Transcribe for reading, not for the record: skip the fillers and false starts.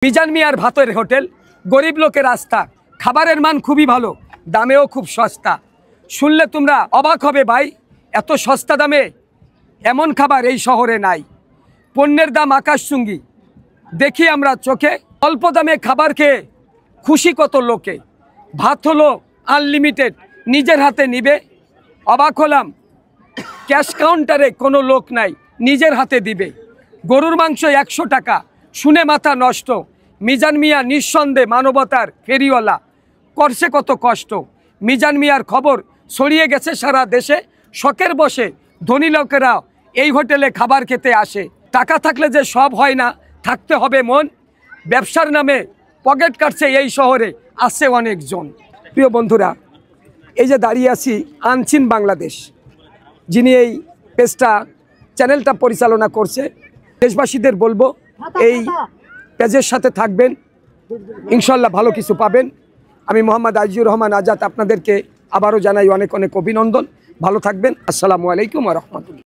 মিজান মিয়ার ভাতের হোটেল, গরিব লোকের আস্থা, খাবারের মান খুবই ভালো, দামেও খুব সস্তা। শুনলে তোমরা অবাক হবে ভাই, এত সস্তা দামে এমন খাবার এই শহরে নাই। পণ্যের দাম আকাশচুম্বী, দেখি আমরা চোখে। অল্প দামে খাবার খেয়ে খুশি কত লোকে। ভাত হলো আনলিমিটেড, নিজের হাতে নিবে। অবাক হলাম, ক্যাশ কাউন্টারে কোনো লোক নাই, নিজের হাতে দিবে। গরুর মাংস 100 টাকা, শুনে মাথা নষ্ট। মিজান মিয়া নিঃসন্দেহে মানবতার ফেরিওয়ালা, করছে কত কষ্ট। মিজান মিয়ার খবর ছড়িয়ে গেছে সারা দেশে। শখের বসে ধনী লোকেরা এই হোটেলে খাবার খেতে আসে। টাকা থাকলে যে সব হয় না, থাকতে হবে মন। ব্যবসার নামে পকেট কাটছে এই শহরে আছে অনেকজন। প্রিয় বন্ধুরা, এই যে দাঁড়িয়ে আছি আনচিন বাংলাদেশ, যিনি এই পেজটা চ্যানেলটা পরিচালনা করছে। দেশবাসীদের বলবো এই পেজের সাথে থাকবেন, ইনশাল্লাহ ভালো কিছু পাবেন। আমি মোহাম্মদ আজিজুর রহমান আজাদ আপনাদেরকে আবারও জানাই অনেক অনেক অভিনন্দন। ভালো থাকবেন। আসসালামু আলাইকুম ওয়া রাহমাতুল্লাহ।